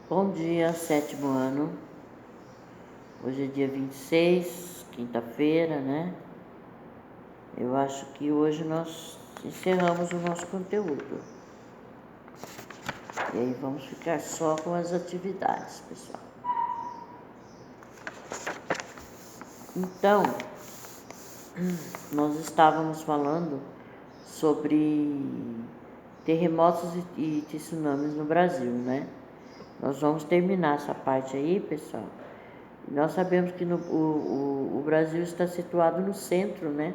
Bom dia, sétimo ano. Hoje é dia 26, quinta-feira, né? Eu acho que hoje nós encerramos o nosso conteúdo. E aí vamos ficar só com as atividades, pessoal. Então, nós estávamos falando sobre terremotos e tsunamis no Brasil, né? Nós vamos terminar essa parte aí, pessoal. Nós sabemos que o Brasil está situado no centro, né,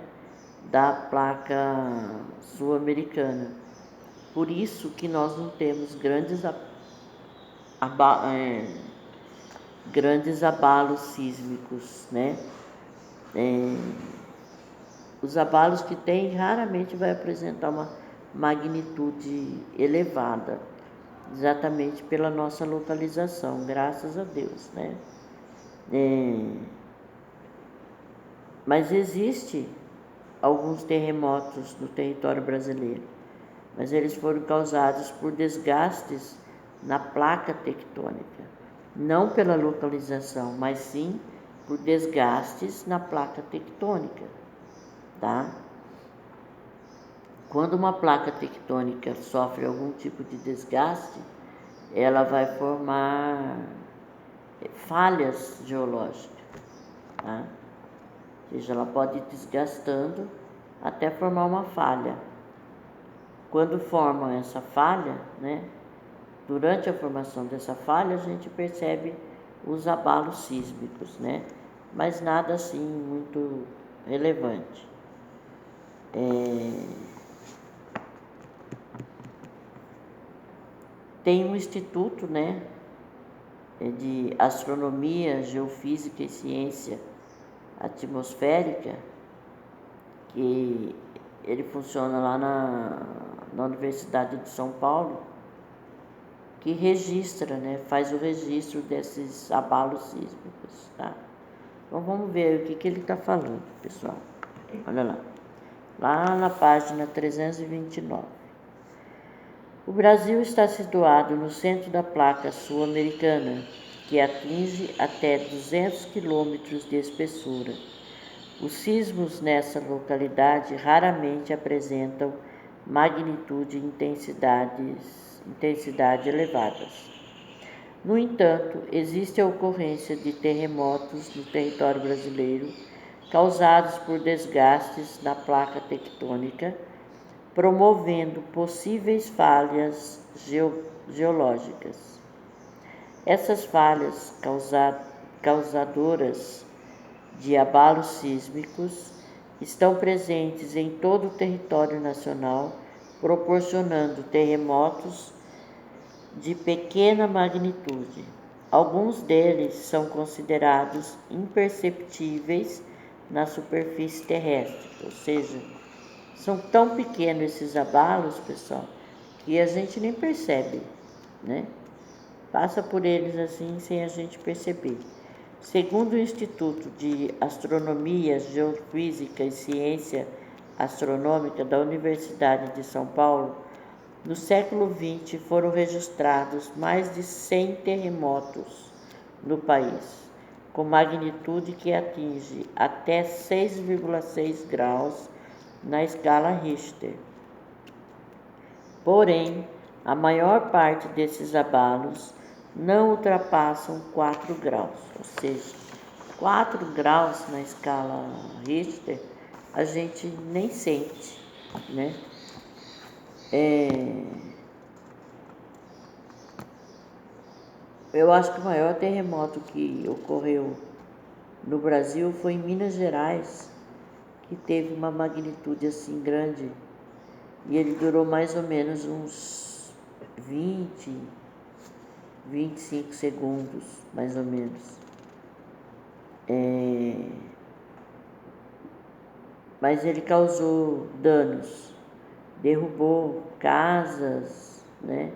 da placa sul-americana. Por isso que nós não temos grandes abalos sísmicos, né? Os abalos que tem raramente vai apresentar uma magnitude elevada, exatamente pela nossa localização, graças a Deus, né? Mas existe alguns terremotos no território brasileiro, mas eles foram causados por desgastes na placa tectônica, não pela localização, mas sim por desgastes na placa tectônica, tá? Quando uma placa tectônica sofre algum tipo de desgaste, ela vai formar falhas geológicas, tá? Ou seja, ela pode ir desgastando até formar uma falha. Quando formam essa falha, né, durante a formação dessa falha, a gente percebe os abalos sísmicos, né, mas nada assim muito relevante. Tem um instituto, né, de astronomia, geofísica e ciência atmosférica, que ele funciona lá na Universidade de São Paulo, que registra, né, faz o registro desses abalos sísmicos, tá? Então vamos ver o que ele está falando, pessoal. Olha lá na página 329. O Brasil está situado no centro da placa sul-americana, que atinge até 200 quilômetros de espessura. Os sismos nessa localidade raramente apresentam magnitude e intensidade elevadas. No entanto, existe a ocorrência de terremotos no território brasileiro causados por desgastes na placa tectônica, promovendo possíveis falhas geológicas. Essas falhas causadoras de abalos sísmicos estão presentes em todo o território nacional, proporcionando terremotos de pequena magnitude. Alguns deles são considerados imperceptíveis na superfície terrestre, ou seja, são tão pequenos esses abalos, pessoal, que a gente nem percebe, né? Passa por eles assim sem a gente perceber. Segundo o Instituto de Astronomia, Geofísica e Ciência Astronômica da Universidade de São Paulo, no século XX foram registrados mais de 100 terremotos no país, com magnitude que atinge até 6,6 graus na escala Richter. Porém, a maior parte desses abalos não ultrapassam 4 graus, ou seja, 4 graus na escala Richter a gente nem sente, né? Eu acho que o maior terremoto que ocorreu no Brasil foi em Minas Gerais, que teve uma magnitude assim grande, e ele durou mais ou menos uns 25 segundos, mais ou menos. Mas ele causou danos, derrubou casas, né?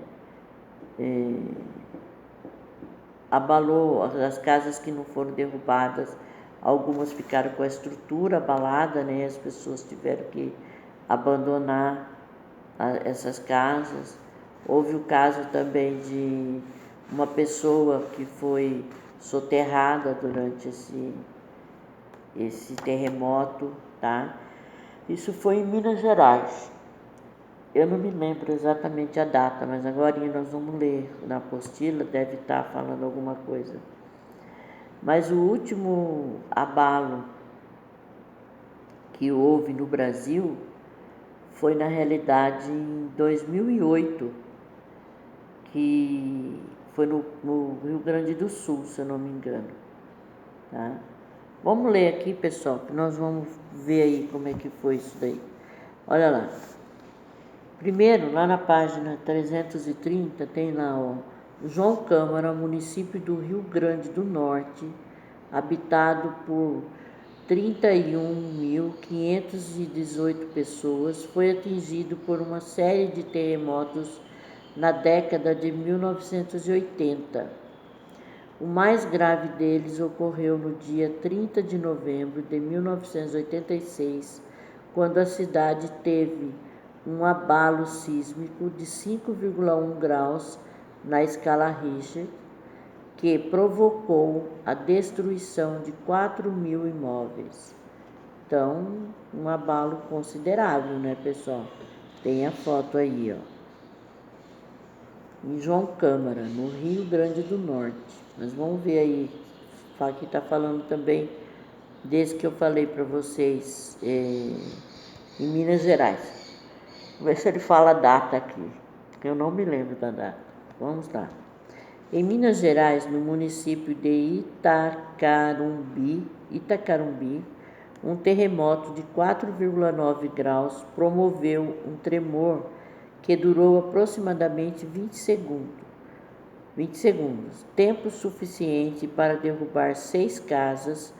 Abalou as casas que não foram derrubadas, algumas ficaram com a estrutura abalada, né? As pessoas tiveram que abandonar essas casas. Houve o caso também de uma pessoa que foi soterrada durante esse terremoto, tá? Isso foi em Minas Gerais. Eu não me lembro exatamente a data, mas agora nós vamos ler na apostila, deve estar falando alguma coisa. Mas o último abalo que houve no Brasil foi, na realidade, em 2008, que foi no Rio Grande do Sul, se eu não me engano. Tá? Vamos ler aqui, pessoal, que nós vamos ver aí como é que foi isso daí. Olha lá. Primeiro, lá na página 330, tem lá, ó, João Câmara, município do Rio Grande do Norte, habitado por 31.518 pessoas, foi atingido por uma série de terremotos na década de 1980. O mais grave deles ocorreu no dia 30 de novembro de 1986, quando a cidade teve um abalo sísmico de 5,1 graus na escala Richter, que provocou a destruição de 4.000 imóveis. Então, um abalo considerável, né, pessoal? Tem a foto aí, ó. Em João Câmara, no Rio Grande do Norte. Nós vamos ver aí. Aqui está falando também desse que eu falei para vocês, em Minas Gerais. Vamos ver se ele fala a data aqui. Eu não me lembro da data. Vamos lá. Em Minas Gerais, no município de Itacarumbi, um terremoto de 4,9 graus promoveu um tremor que durou aproximadamente 20 segundos, tempo suficiente para derrubar 6 casas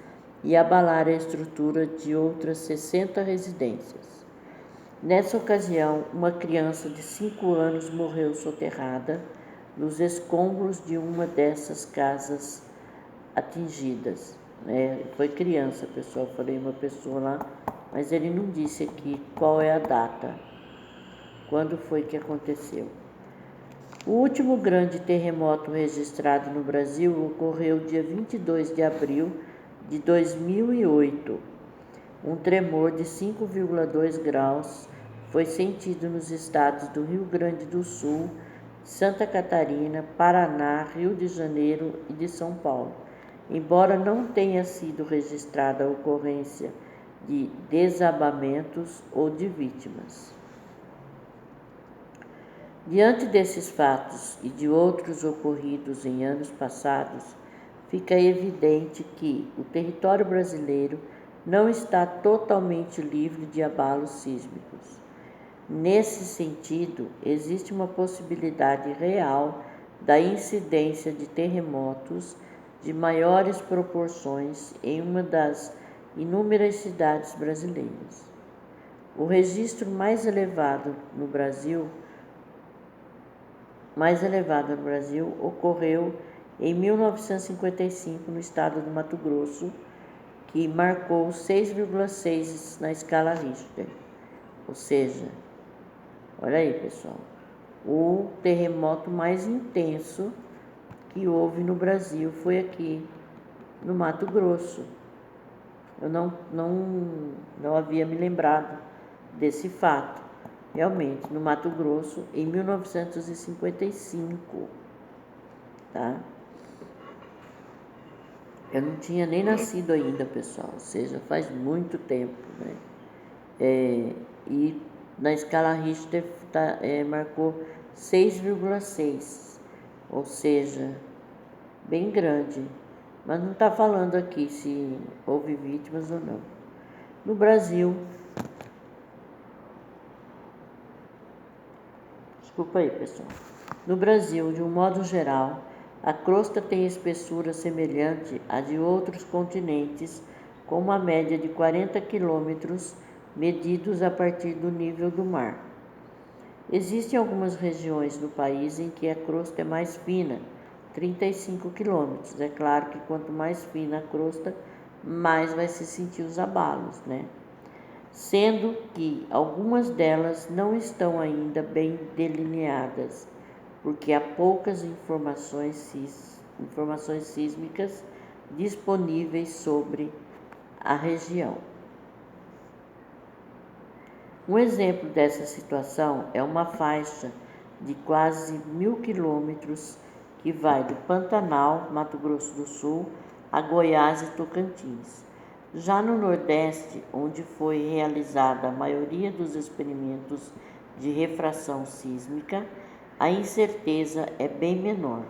e abalar a estrutura de outras 60 residências. Nessa ocasião, uma criança de 5 anos morreu soterrada nos escombros de uma dessas casas atingidas. Foi criança, pessoal, falei uma pessoa lá, mas ele não disse aqui qual é a data, quando foi que aconteceu. O último grande terremoto registrado no Brasil ocorreu dia 22 de abril de 2008. Um tremor de 5,2 graus foi sentido nos estados do Rio Grande do Sul, Santa Catarina, Paraná, Rio de Janeiro e de São Paulo, embora não tenha sido registrada a ocorrência de desabamentos ou de vítimas. Diante desses fatos e de outros ocorridos em anos passados, fica evidente que o território brasileiro não está totalmente livre de abalos sísmicos. Nesse sentido, existe uma possibilidade real da incidência de terremotos de maiores proporções em uma das inúmeras cidades brasileiras. O registro mais elevado no Brasil ocorreu em 1955 no estado do Mato Grosso, que marcou 6,6 na escala Richter. Ou seja, olha aí, pessoal, o terremoto mais intenso que houve no Brasil foi aqui no Mato Grosso. Eu não havia me lembrado desse fato. Realmente, no Mato Grosso, em 1955, tá? Eu não tinha nem nascido ainda, pessoal, ou seja, faz muito tempo, né? E na escala Richter marcou 6,6, ou seja, bem grande, mas não está falando aqui se houve vítimas ou não. No Brasil, desculpa aí, pessoal. No Brasil, de um modo geral, a crosta tem espessura semelhante à de outros continentes, com uma média de 40 quilômetros medidos a partir do nível do mar. Existem algumas regiões no país em que a crosta é mais fina, 35 quilômetros. É claro que quanto mais fina a crosta, mais vai se sentir os abalos, né? Sendo que algumas delas não estão ainda bem delineadas, porque há poucas informações sísmicas disponíveis sobre a região. Um exemplo dessa situação é uma faixa de quase 1.000 quilômetros que vai do Pantanal, Mato Grosso do Sul, a Goiás e Tocantins. Já no Nordeste, onde foi realizada a maioria dos experimentos de refração sísmica, a incerteza é bem menor.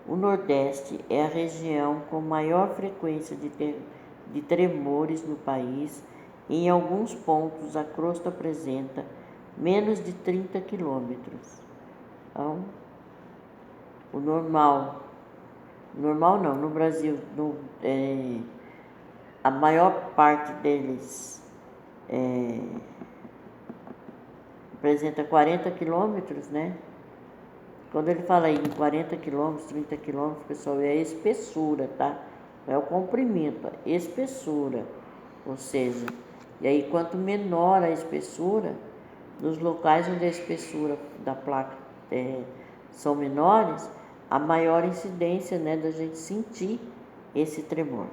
O Nordeste é a região com maior frequência de tremores no país. Em alguns pontos, a crosta apresenta menos de 30 quilômetros. Então, no Brasil, a maior parte deles apresenta 40 quilômetros, né? Quando ele fala aí em 40 quilômetros, 30 quilômetros, pessoal, é a espessura, tá? Não é o comprimento, é a espessura. Ou seja, e aí quanto menor a espessura, nos locais onde a espessura da placa são menores, a maior incidência, né, da gente sentir esse tremor.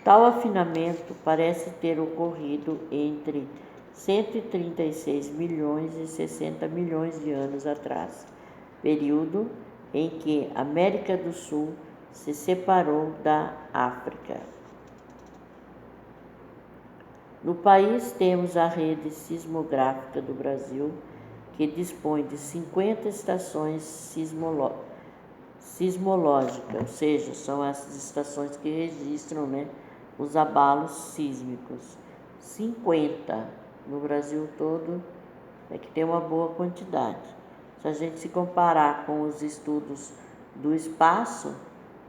Tal afinamento parece ter ocorrido entre 136 milhões e 60 milhões de anos atrás, período em que a América do Sul se separou da África. No país temos a rede sismográfica do Brasil, que dispõe de 50 estações sismológicas, ou seja, são essas estações que registram, né, os abalos sísmicos. 50 no Brasil todo, é que tem uma boa quantidade. Se a gente se comparar com os estudos do espaço,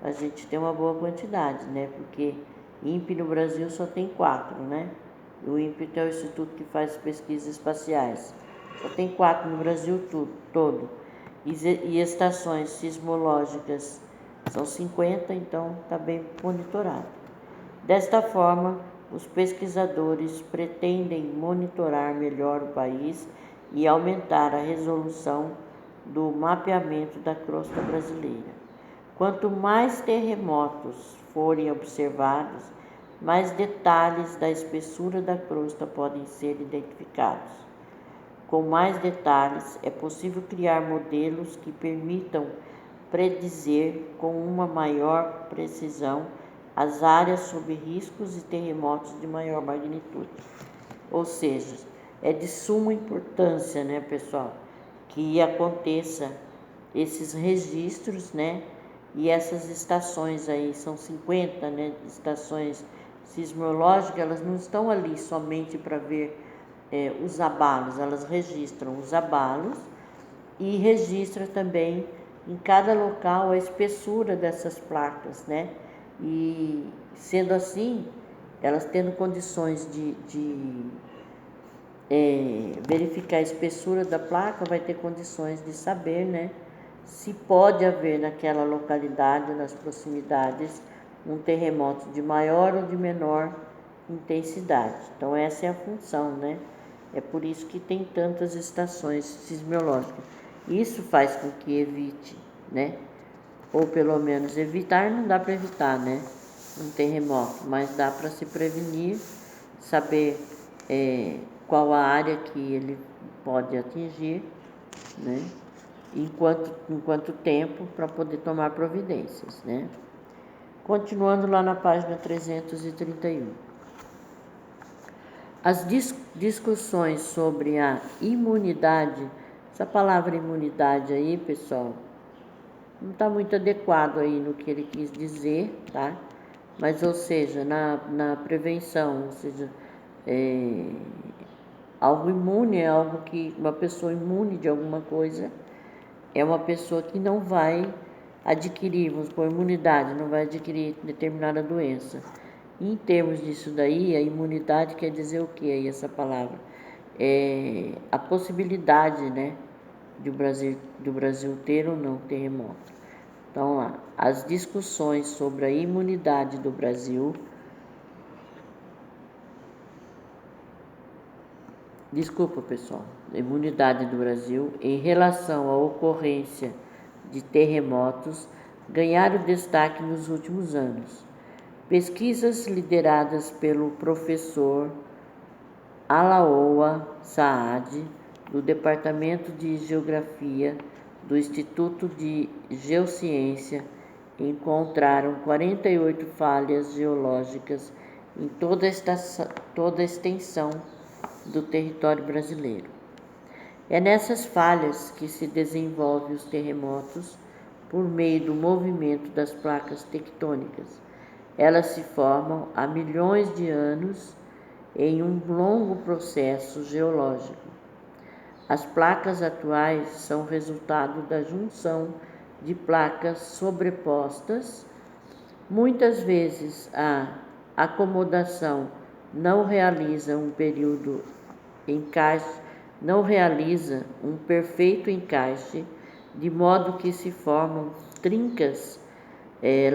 a gente tem uma boa quantidade, né? Porque INPE no Brasil só tem 4, né? O INPE é o Instituto que faz pesquisas espaciais. Só tem 4 no Brasil todo. E estações sismológicas são 50, então está bem monitorado. Desta forma, os pesquisadores pretendem monitorar melhor o país e aumentar a resolução do mapeamento da crosta brasileira. Quanto mais terremotos forem observados, mais detalhes da espessura da crosta podem ser identificados. Com mais detalhes, é possível criar modelos que permitam predizer com uma maior precisão as áreas sob riscos e terremotos de maior magnitude. Ou seja, é de suma importância, né, pessoal, que aconteça esses registros, né, e essas estações aí, são 50, né, estações sismológicas, elas não estão ali somente para ver os abalos, elas registram os abalos e registra também em cada local a espessura dessas placas, né? E sendo assim, elas tendo condições de verificar a espessura da placa, vai ter condições de saber, né, se pode haver naquela localidade, nas proximidades, um terremoto de maior ou de menor intensidade. Então essa é a função, né? É por isso que tem tantas estações sismológicas. Isso faz com que evite, né? Ou pelo menos evitar, não dá para evitar, né, um terremoto, mas dá para se prevenir, saber qual a área que ele pode atingir, né, em quanto tempo, para poder tomar providências, né. Continuando lá na página 331. As discussões sobre a imunidade, essa palavra imunidade aí, pessoal, não está muito adequado aí no que ele quis dizer, tá? Mas, ou seja, na prevenção, ou seja, algo imune é algo que uma pessoa imune de alguma coisa é uma pessoa que não vai adquirir, vamos supor, imunidade, não vai adquirir determinada doença. Em termos disso daí, a imunidade quer dizer o que aí, essa palavra? A possibilidade, né, do Brasil ter ou não terremoto. Então, lá, as discussões sobre a imunidade do Brasil Desculpa, pessoal. Imunidade do Brasil em relação à ocorrência de terremotos ganharam destaque nos últimos anos. Pesquisas lideradas pelo professor Alaoa Saad, do Departamento de Geografia do Instituto de Geociência, encontraram 48 falhas geológicas em toda a extensão do território brasileiro. É nessas falhas que se desenvolvem os terremotos por meio do movimento das placas tectônicas. Elas se formam há milhões de anos em um longo processo geológico. As placas atuais são resultado da junção de placas sobrepostas. Muitas vezes a acomodação não realiza um perfeito encaixe, de modo que se formam trincas,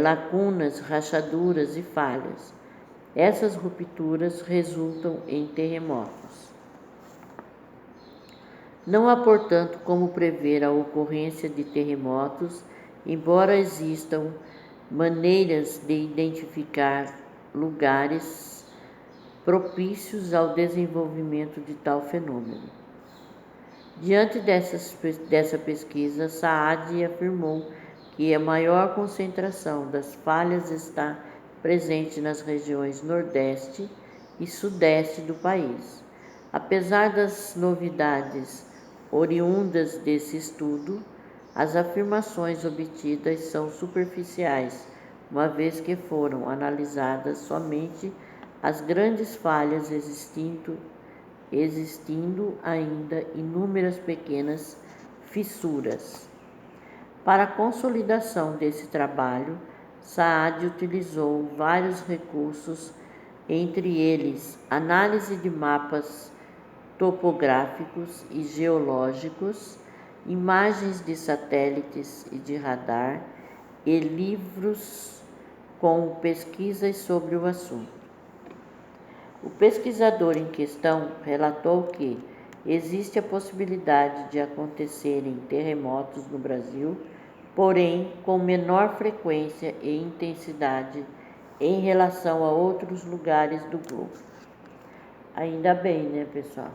lacunas, rachaduras e falhas. Essas rupturas resultam em terremotos. Não há, portanto, como prever a ocorrência de terremotos, embora existam maneiras de identificar lugares propícios ao desenvolvimento de tal fenômeno. Diante dessa pesquisa, Saad afirmou que a maior concentração das falhas está presente nas regiões Nordeste e Sudeste do país. Apesar das novidades oriundas desse estudo, as afirmações obtidas são superficiais, uma vez que foram analisadas somente as grandes falhas, existindo ainda inúmeras pequenas fissuras. Para a consolidação desse trabalho, Saad utilizou vários recursos, entre eles análise de mapas topográficos e geológicos, imagens de satélites e de radar e livros com pesquisas sobre o assunto. O pesquisador em questão relatou que existe a possibilidade de acontecerem terremotos no Brasil, porém com menor frequência e intensidade em relação a outros lugares do globo. Ainda bem, né, pessoal?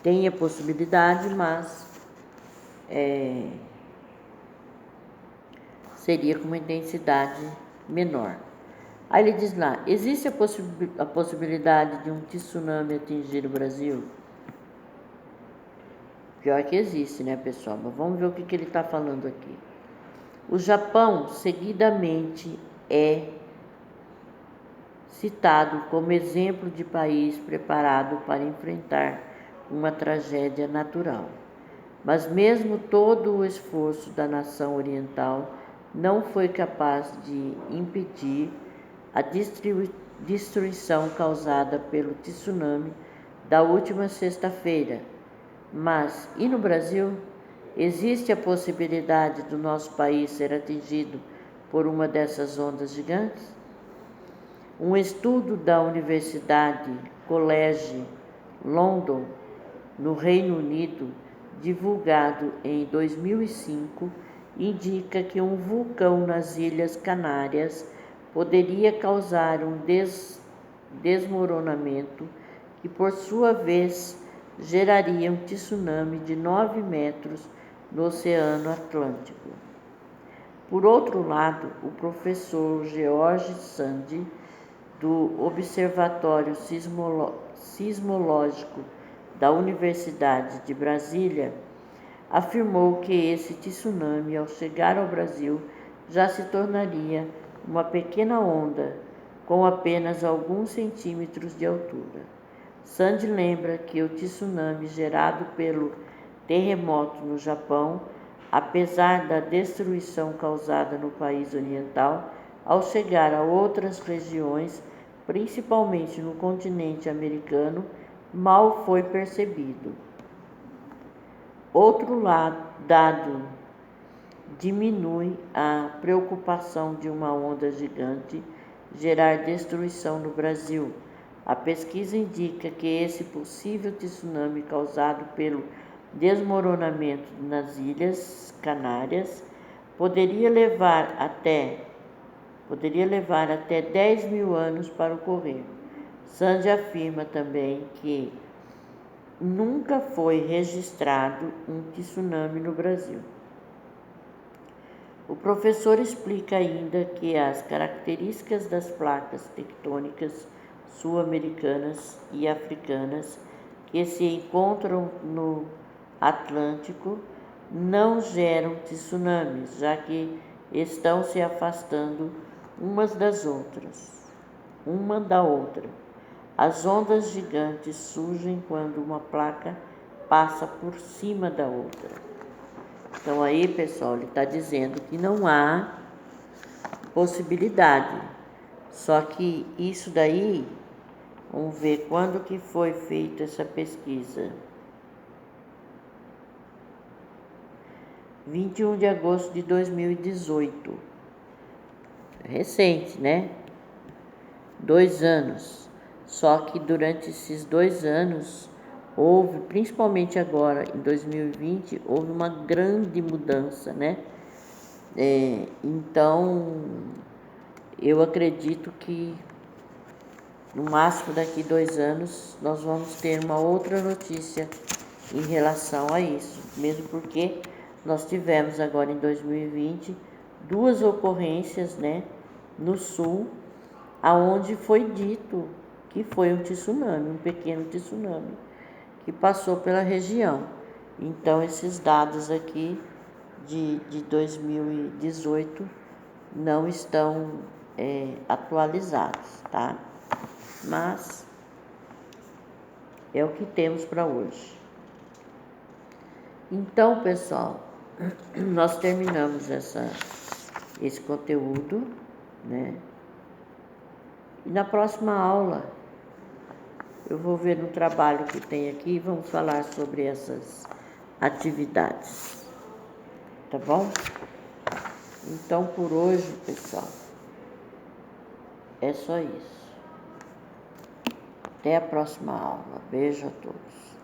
Tem a possibilidade, mas seria com uma intensidade menor. Aí ele diz lá, existe a possibilidade de um tsunami atingir o Brasil? Pior que existe, né, pessoal? Mas vamos ver o que ele está falando aqui. O Japão, seguidamente, é citado como exemplo de país preparado para enfrentar uma tragédia natural. Mas mesmo todo o esforço da nação oriental não foi capaz de impedir a destruição causada pelo tsunami da última sexta-feira. Mas, e no Brasil? Existe a possibilidade do nosso país ser atingido por uma dessas ondas gigantes? Um estudo da Universidade College London, no Reino Unido, divulgado em 2005, indica que um vulcão nas Ilhas Canárias poderia causar um desmoronamento que, por sua vez, geraria um tsunami de 9 metros no Oceano Atlântico. Por outro lado, o professor George Sand, do Observatório Sismológico da Universidade de Brasília, afirmou que esse tsunami, ao chegar ao Brasil, já se tornaria uma pequena onda com apenas alguns centímetros de altura. Sand lembra que o tsunami gerado pelo terremoto no Japão, apesar da destruição causada no país oriental, ao chegar a outras regiões, principalmente no continente americano, mal foi percebido. Outro dado diminui a preocupação de uma onda gigante gerar destruição no Brasil. A pesquisa indica que esse possível tsunami causado pelo desmoronamento nas Ilhas Canárias poderia levar até 10 mil anos para ocorrer. Sandy afirma também que nunca foi registrado um tsunami no Brasil. O professor explica ainda que as características das placas tectônicas sul-americanas e africanas que se encontram no Atlântico não geram tsunamis, já que estão se afastando uma da outra. As ondas gigantes surgem quando uma placa passa por cima da outra. Então aí, pessoal, ele está dizendo que não há possibilidade. Só que isso daí, vamos ver quando que foi feita essa pesquisa. 21 de agosto de 2018. Recente, né? 2 anos. Só que durante esses 2 anos, houve, principalmente agora, em 2020, houve uma grande mudança, né? Então, eu acredito que no máximo daqui 2 anos nós vamos ter uma outra notícia em relação a isso, mesmo porque nós tivemos agora em 2020 2 ocorrências, né, no sul, aonde foi dito que foi um tsunami, um pequeno tsunami que passou pela região. Então esses dados aqui de 2018 não estão atualizados, tá? Mas é o que temos para hoje. Então, pessoal, nós terminamos esse conteúdo, né? E na próxima aula eu vou ver no trabalho que tem aqui e vamos falar sobre essas atividades, tá bom? Então, por hoje, pessoal, é só isso. Até a próxima aula. Beijo a todos.